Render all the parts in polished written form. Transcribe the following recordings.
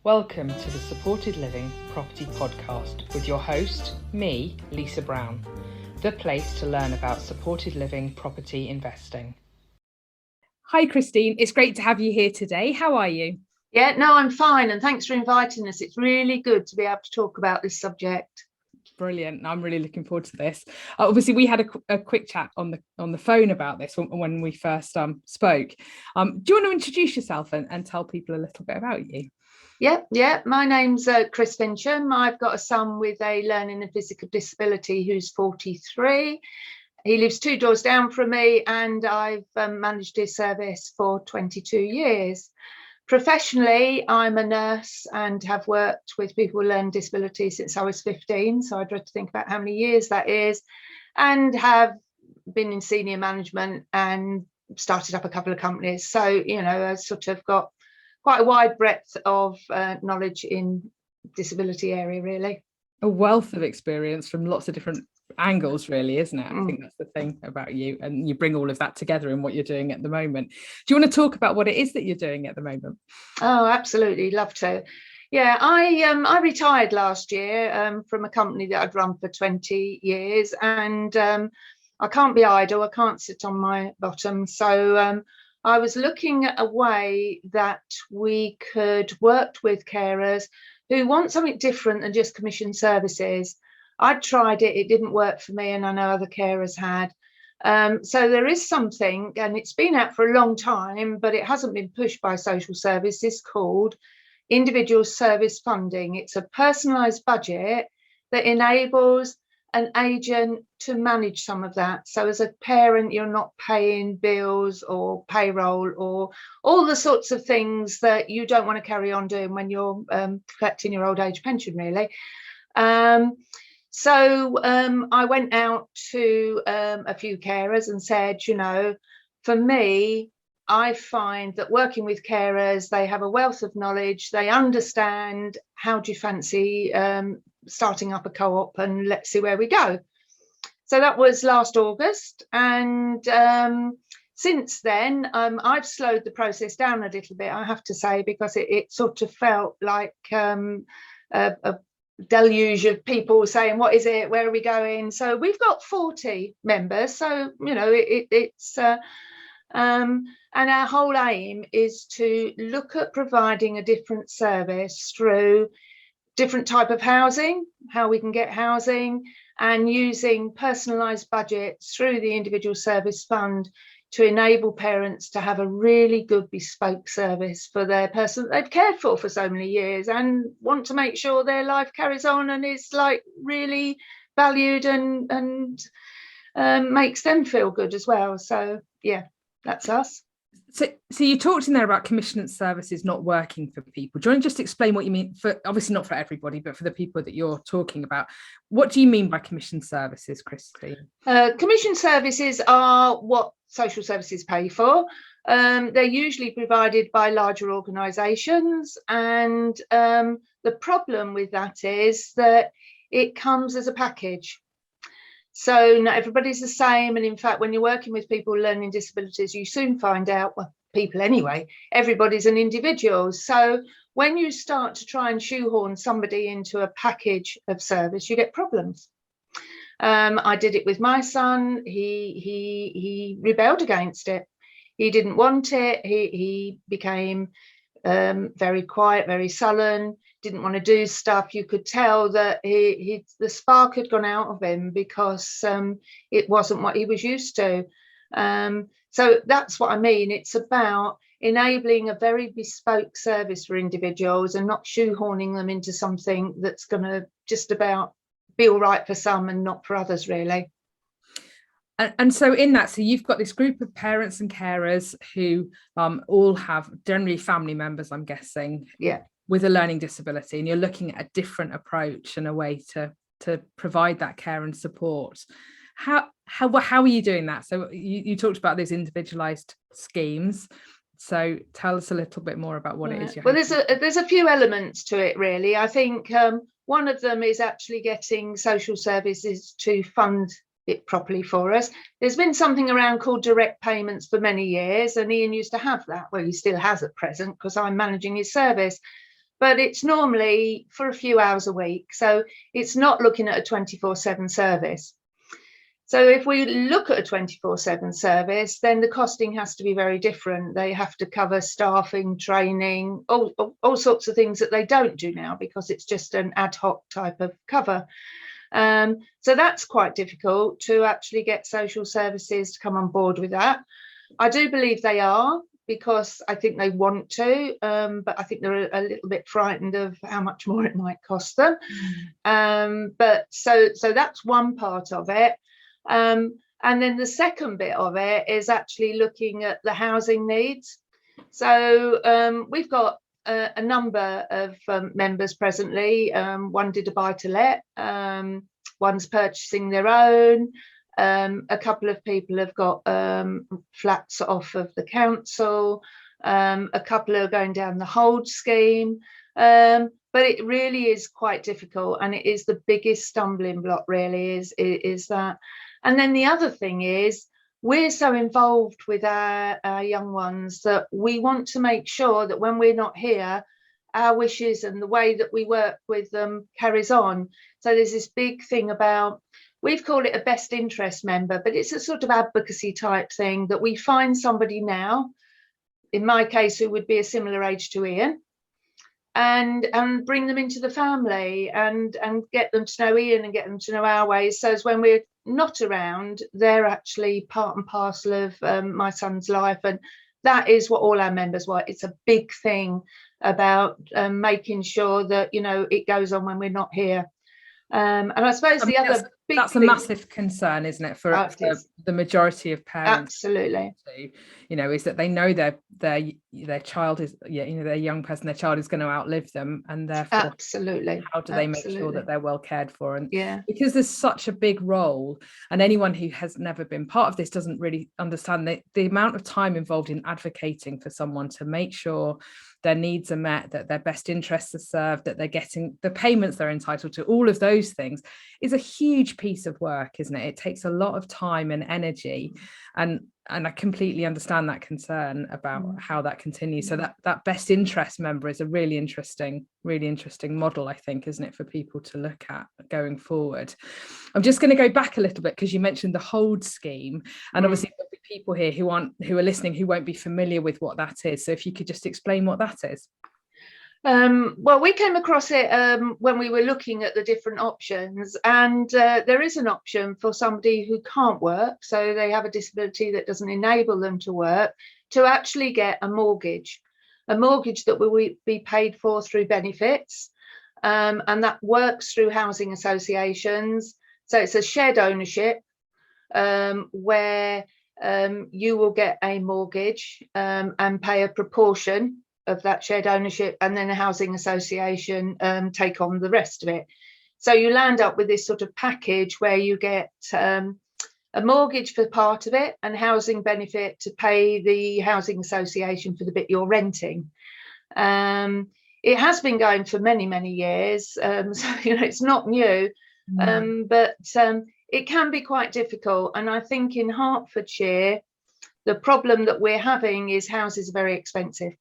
Welcome to the Supported Living Property Podcast with your host, me, Lisa Brown, the place to learn about supported living property investing. Hi Christine, it's great to have you here today. How are you? Yeah, no, I'm fine, and thanks for inviting us. It's really good to be able to talk about this subject. Brilliant. I'm really looking forward to this. Obviously, we had a quick chat on the phone about this when we first spoke. Do you want to introduce yourself and tell people a little bit about you? Yeah. My name's Chris Fincham. I've got a son with a learning and physical disability who's 43. He lives 2 doors down from me, and I've managed his service for 22 years. Professionally, I'm a nurse and have worked with people with learning disabilities since I was 15. So I dread to think about how many years that is, and have been in senior management and started up a couple of companies. So, I've sort of got quite a wide breadth of knowledge in disability area, really. A wealth of experience from lots of different angles, really, isn't it? I think that's the thing about you, and you bring all of that together in what you're doing at the moment. Do you want to talk about what it is that you're doing at the moment? Oh, absolutely, love to. Yeah, I retired last year from a company that I'd run for 20 years, and I can't be idle. I can't sit on my bottom. So I was looking at a way that we could work with carers who want something different than just commission services. I'd tried it, it didn't work for me, and I know other carers had. So there is something, and it's been out for a long time, but it hasn't been pushed by social services, called individual service funding. It's a personalised budget that enables an agent to manage some of that. So as a parent, you're not paying bills or payroll or all the sorts of things that you don't want to carry on doing when you're collecting your old age pension, really. So I went out to a few carers and said, for me, I find that working with carers, they have a wealth of knowledge, they understand. How do you fancy starting up a co-op, and let's see where we go. So that was last August, and since then I've slowed the process down a little bit, I have to say, because it sort of felt like a deluge of people saying, what is it, where are we going? So we've got 40 members, so it's and our whole aim is to look at providing a different service through different type of housing, how we can get housing, and using personalised budgets through the individual service fund to enable parents to have a really good bespoke service for their person that they've cared for so many years, and want to make sure their life carries on and is like really valued and makes them feel good as well. So yeah, that's us. So you talked in there about commission services not working for people. Do you want to just explain what you mean? For obviously not for everybody, but for the people that you're talking about, what do you mean by commission services, Christine? Commission services are what social services pay for. They're usually provided by larger organisations, and the problem with that is that it comes as a package. So not everybody's the same, and in fact, when you're working with people with learning disabilities, you soon find out, well, people anyway, everybody's an individual. So when you start to try and shoehorn somebody into a package of service, you get problems. I did it with my son. He rebelled against it. He didn't want it. He became very quiet, very sullen, didn't want to do stuff. You could tell that the spark had gone out of him, because it wasn't what he was used to. So that's what I mean. It's about enabling a very bespoke service for individuals and not shoehorning them into something that's going to just about be all right for some and not for others, really. And so in that, so you've got this group of parents and carers who all have generally family members, I'm guessing, with a learning disability, and you're looking at a different approach and a way to provide that care and support. How are you doing that? So you talked about those individualized schemes. So tell us a little bit more about what it is. Well, there's a few elements to it, really. I think one of them is actually getting social services to fund it properly for us. There's been something around called direct payments for many years, and Ian used to have that. Well, he still has at present, because I'm managing his service. but it's normally for a few hours a week. So it's not looking at a 24/7 service. So if we look at a 24/7 service, then the costing has to be very different. They have to cover staffing, training, all sorts of things that they don't do now, because it's just an ad hoc type of cover. So that's quite difficult to actually get social services to come on board with that. I do believe they are, because I think they want to, but I think they're a little bit frightened of how much more it might cost them. But so that's one part of it. And then the second bit of it is actually looking at the housing needs. So we've got a number of members presently. One did a buy-to-let, one's purchasing their own. A couple of people have got flats off of the council. A couple are going down the hold scheme. But it really is quite difficult, and it is the biggest stumbling block, really, is that. And then the other thing is, we're so involved with our young ones that we want to make sure that when we're not here, our wishes and the way that we work with them carries on. So there's this big thing about, we've called it a best interest member, but it's a sort of advocacy type thing, that we find somebody now, in my case, who would be a similar age to Ian, and bring them into the family and get them to know Ian and get them to know our ways. So as when we're not around, they're actually part and parcel of my son's life. And that is what all our members want. It's a big thing about making sure that, you know, it goes on when we're not here. And I suppose the other big that's thing, a massive concern, isn't it, for the majority of parents? Absolutely. You know, is that they know their child is, their young person, their child is going to outlive them, and therefore, absolutely, how do they make sure that they're well cared for? And because there's such a big role, and anyone who has never been part of this doesn't really understand the amount of time involved in advocating for someone to make sure their needs are met, that their best interests are served, that they're getting the payments they're entitled to. All of those things is a huge piece of work, isn't it? It takes a lot of time and energy, and I completely understand that concern about how that continues. So that best interest member is a really interesting model, I think, isn't it, for people to look at going forward. I'm just going to go back a little bit, because you mentioned the hold scheme, and obviously there'll be people here who are listening who won't be familiar with what that is. So if you could just explain what that is. Well, we came across it when we were looking at the different options, and there is an option for somebody who can't work, so they have a disability that doesn't enable them to work, to actually get a mortgage that will be paid for through benefits, and that works through housing associations. So it's a shared ownership, where you will get a mortgage and pay a proportion of that shared ownership, and then a housing association take on the rest of it. So you land up with this sort of package where you get a mortgage for part of it, and housing benefit to pay the housing association for the bit you're renting. It has been going for many years, so it's not new, but it can be quite difficult. And I think in Hertfordshire, the problem that we're having is houses are very expensive.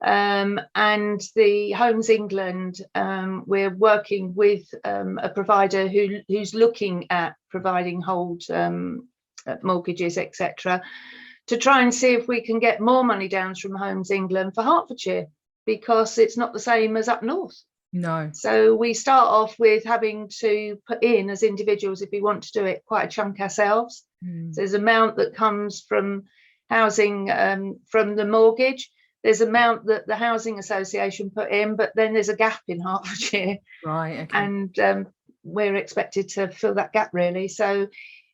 And the Homes England, we're working with a provider who's looking at providing hold mortgages, etc., to try and see if we can get more money down from Homes England for Hertfordshire, because it's not the same as up north. No. So we start off with having to put in, as individuals, if we want to do it, quite a chunk ourselves. So there's amount that comes from housing, from the mortgage. There's amount that the housing association put in, but then there's a gap in Hertfordshire, right? Okay. And we're expected to fill that gap, really. So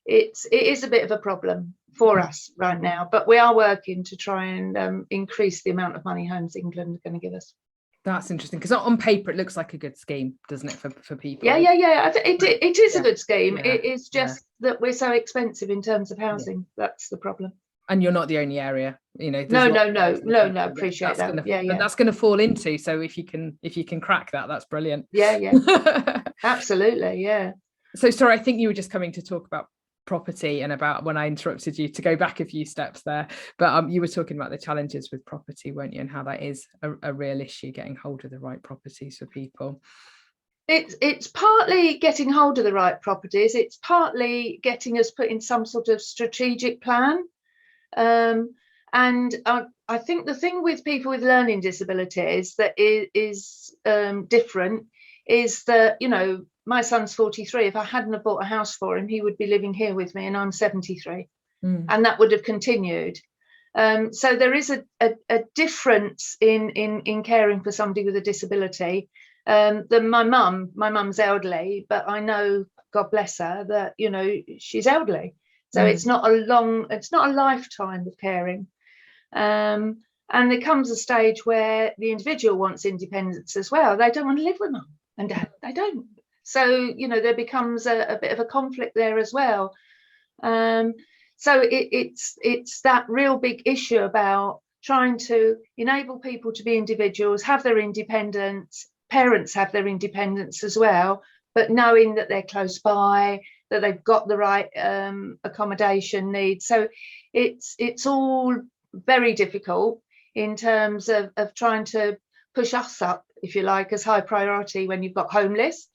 it is a bit of a problem for us right now, but we are working to try and increase the amount of money Homes England are going to give us. That's interesting, because on paper it looks like a good scheme, doesn't it, for people? Yeah. It is a good scheme. It is just that we're so expensive in terms of housing. That's the problem. And you're not the only area, No, appreciate that. But that's going to fall into. So if you can crack that, that's brilliant. Yeah. Absolutely. Yeah. So sorry, I think you were just coming to talk about property and about, when I interrupted you, to go back a few steps there, but you were talking about the challenges with property, weren't you, and how that is a real issue, getting hold of the right properties for people. It's partly getting hold of the right properties. It's partly getting us put in some sort of strategic plan. And I think the thing with people with learning disabilities that is different is that, you know, my son's 43. If I hadn't have bought a house for him, he would be living here with me, and I'm 73. And that would have continued. So there is a difference in caring for somebody with a disability. My mum's elderly, but I know, God bless her, that, you know, she's elderly. So it's not a lifetime of caring. And there comes a stage where the individual wants independence as well. They don't want to live with mum and dad. They don't. So, you know, there becomes a bit of a conflict there as well. So it's that real big issue about trying to enable people to be individuals, have their independence, parents have their independence as well, but knowing that they're close by, that they've got the right accommodation needs. So it's all very difficult in terms of trying to push us up, if you like, as high priority when you've got homeless.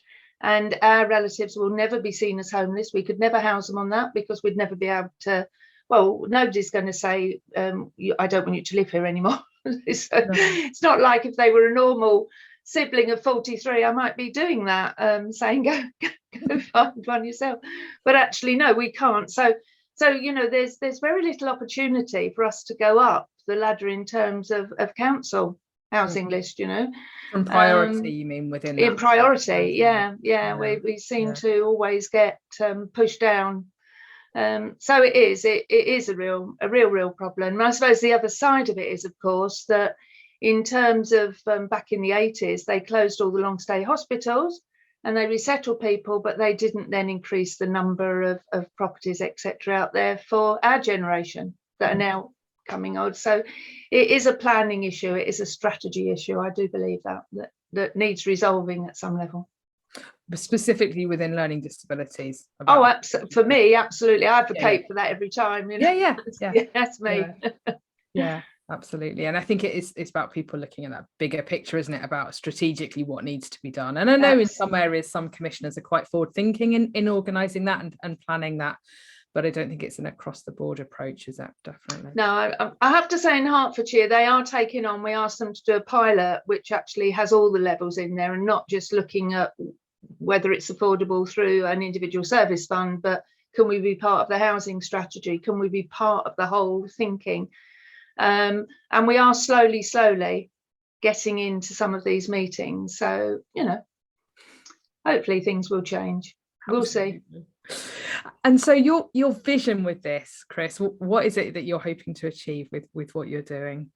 And our relatives will never be seen as homeless. We could never house them on that, because we'd never be able to, well, nobody's going to say, I don't want you to live here anymore. It's not like if they were a normal sibling of 43, I might be doing that, saying go find one yourself. But actually, no, we can't. So you know, there's very little opportunity for us to go up the ladder in terms of council housing list, you know. From priority, you mean, within in priority, yeah. We seem to always get pushed down. So it is a real problem. And I suppose the other side of it is, of course, that in terms of back in the 80s, they closed all the long stay hospitals and they resettled people, but they didn't then increase the number of properties, etc., out there for our generation that are now coming on. So it is a planning issue. It is a strategy issue. I do believe that needs resolving at some level. But specifically within learning disabilities. For me, absolutely. I advocate for that every time. You know? Yeah. That's me. Yeah, absolutely. And I think it's about people looking at that bigger picture, isn't it, about strategically what needs to be done. And I know in some areas, some commissioners are quite forward thinking in organising that and planning that. But I don't think it's an across the board approach, is that? Definitely. No, I have to say in Hertfordshire, they are taking on, we asked them to do a pilot, which actually has all the levels in there and not just looking at whether it's affordable through an individual service fund, but can we be part of the housing strategy? Can we be part of the whole thinking? And we are slowly getting into some of these meetings. So, you know, hopefully things will change. Absolutely. We'll see. And so your vision with this, Chris, what is it that you're hoping to achieve with what you're doing?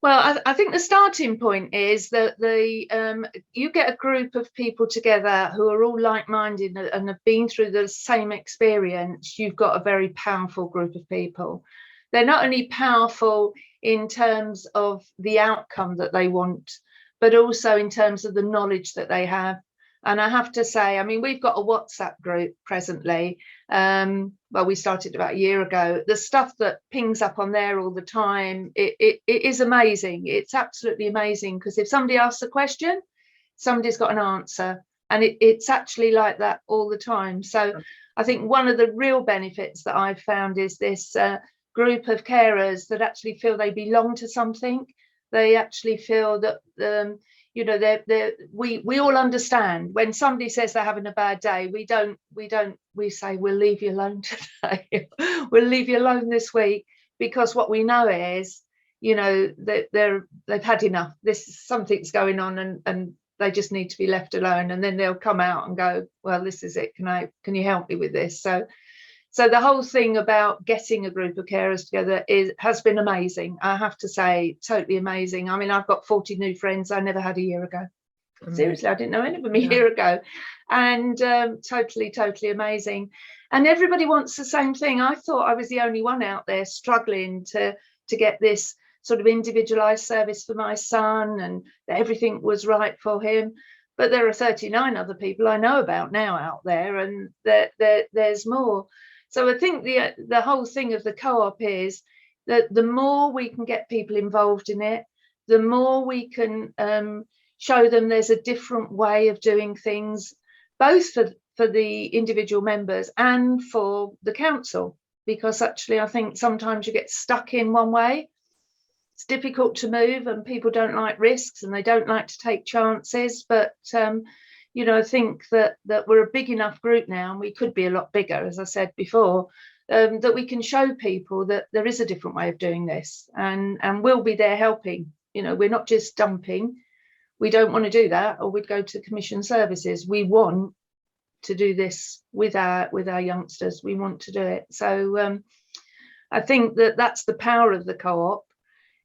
Well, I think the starting point is that you get a group of people together who are all like-minded and have been through the same experience. You've got a very powerful group of people. They're not only powerful in terms of the outcome that they want, but also in terms of the knowledge that they have. And I have to say, I mean, we've got a WhatsApp group presently. Well, we started about a year ago. The stuff that pings up on there all the time, it is amazing. It's absolutely amazing, because if somebody asks a question, somebody's got an answer. And it's actually like that all the time. So I think one of the real benefits that I've found is this group of carers that actually feel they belong to something. They actually feel that you know, we all understand when somebody says they're having a bad day. We say, we'll leave you alone today. We'll leave you alone this week, because what we know is, you know, that they've had enough. Something's going on, and they just need to be left alone. And then they'll come out and go, well, this is it. Can you help me with this? So the whole thing about getting a group of carers together has been amazing. I have to say, totally amazing. I mean, I've got 40 new friends I never had a year ago. Seriously, I didn't know any of them a year ago. And totally amazing. And everybody wants the same thing. I thought I was the only one out there struggling to get this sort of individualised service for my son, and that everything was right for him. But there are 39 other people I know about now out there, and there's more. So I think the whole thing of the co-op is that the more we can get people involved in it, the more we can show them there's a different way of doing things, both for the individual members and for the council, because actually I think sometimes you get stuck in one way. It's difficult to move and people don't like risks and they don't like to take chances, but I think that we're a big enough group now, and we could be a lot bigger, as I said before, that we can show people that there is a different way of doing this, and we'll be there helping. We're not just dumping. We don't want to do that, or we'd go to commission services. We want to do this with our youngsters. We want to do it. So I think that's the power of the co-op,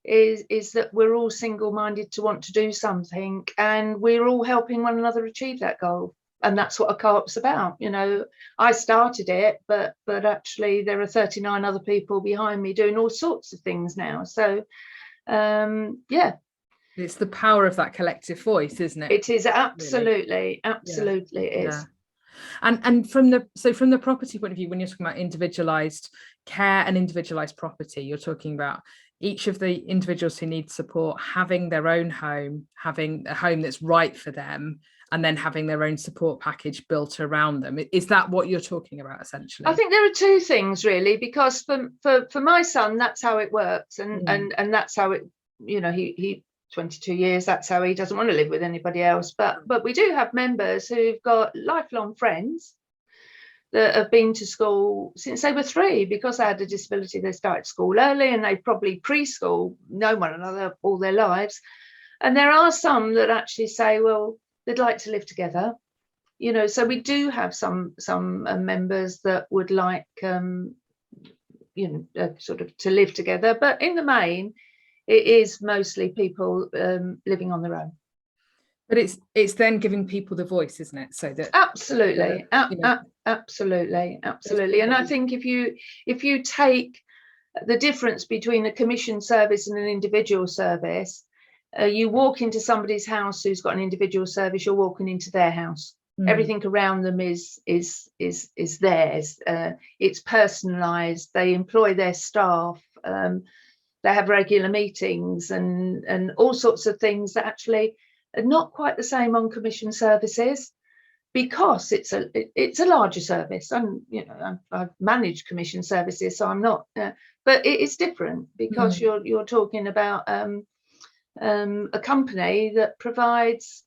is that we're all single-minded to want to do something, and we're all helping one another achieve that goal. And that's what a co-op's about. I started it, but actually there are 39 other people behind me doing all sorts of things now. So it's the power of that collective voice, isn't it? It is, absolutely, absolutely. It is. And from the property point of view, when you're talking about individualized care and individualized property, you're talking about each of the individuals who need support having their own home, having a home that's right for them, and then having their own support package built around them. Is that what you're talking about, essentially? I think there are two things, really, because for my son, that's how it works, and that's how it, he 22 years, that's how he doesn't want to live with anybody else. But we do have members who've got lifelong friends that have been to school since they were 3. Because they had a disability, they started school early, and they probably preschool know one another all their lives. And there are some that actually say, well, they'd like to live together. So we do have some members that would like sort of to live together, but in the main it is mostly people living on their own. But it's then giving people the voice, isn't it? So that absolutely. And I think if you take the difference between a commission service and an individual service, you walk into somebody's house who's got an individual service, you're walking into their house. Everything around them is theirs. It's personalised. They employ their staff. They have regular meetings and all sorts of things that actually are not quite the same on commission services, because it's a larger service. And I've managed commission services, so I'm not. But it's different, because you're talking about a company that provides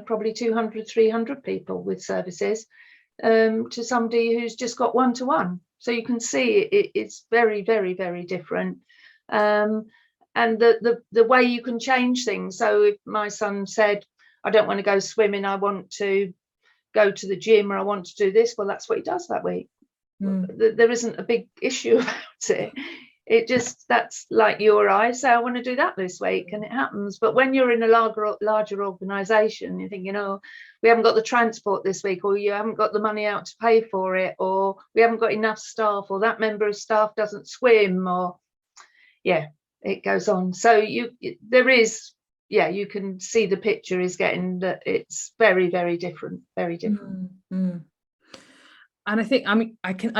probably 200, 300 people with services to somebody who's just got one-to-one. So you can see it's very, very, very different. And the way you can change things. So if my son said, I don't want to go swimming, I want to go to the gym, or I want to do this, well, that's what he does that week. There isn't a big issue about it. It just, that's like you or I say, I want to do that this week, and it happens. But when you're in a larger organisation, you're thinking, we haven't got the transport this week, or you haven't got the money out to pay for it, or we haven't got enough staff, or that member of staff doesn't swim, or it goes on. So you can see the picture is getting that it's very, very different, very different. And I think, I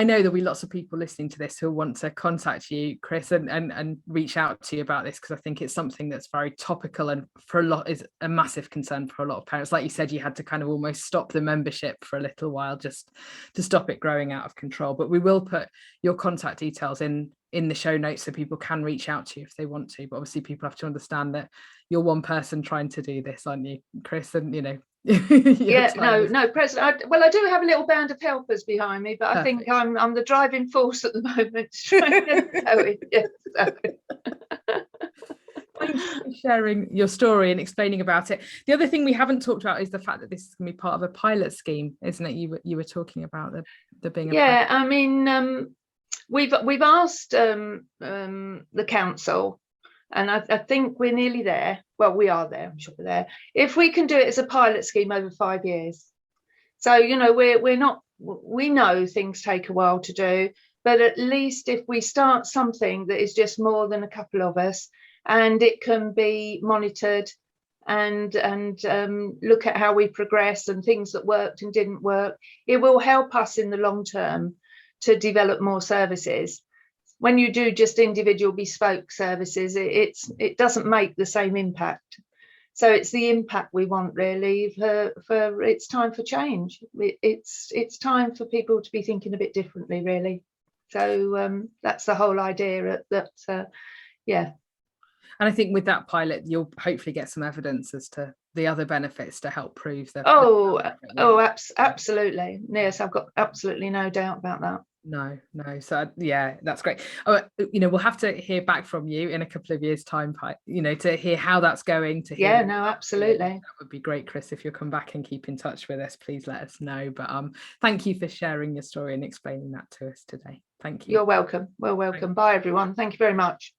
know there'll be lots of people listening to this who want to contact you, Chris, and reach out to you about this, because I think it's something that's very topical, and for a lot is a massive concern for a lot of parents. Like you said, you had to kind of almost stop the membership for a little while just to stop it growing out of control. But we will put your contact details in the show notes so people can reach out to you if they want to. But obviously people have to understand that you're one person trying to do this, aren't you, Chris? And no, President. I do have a little band of helpers behind me, but perfect. I think I'm the driving force at the moment. Thank you for sharing your story and explaining about it. The other thing we haven't talked about is the fact that this is going to be part of a pilot scheme, isn't it? You were talking about the being. I mean, we've asked the council. And I think we're nearly there. Well, we are there. I'm sure we're there. If we can do it as a pilot scheme over 5 years. So, we know things take a while to do, but at least if we start something that is just more than a couple of us, and it can be monitored and look at how we progress and things that worked and didn't work, it will help us in the long term to develop more services. When you do just individual bespoke services, it doesn't make the same impact. So it's the impact we want, really. For it's time for change. It's time for people to be thinking a bit differently, really. So that's the whole idea. Yeah. And I think with that pilot, you'll hopefully get some evidence as to the other benefits to help prove that. Absolutely. Yes, I've got absolutely no doubt about that. No. So yeah, that's great. We'll have to hear back from you in a couple of years' time, to hear how that's going. Absolutely. That would be great, Chris. If you'll come back and keep in touch with us, please let us know. But thank you for sharing your story and explaining that to us today. Thank you. You're welcome. Well, welcome. Bye, everyone. Thank you very much.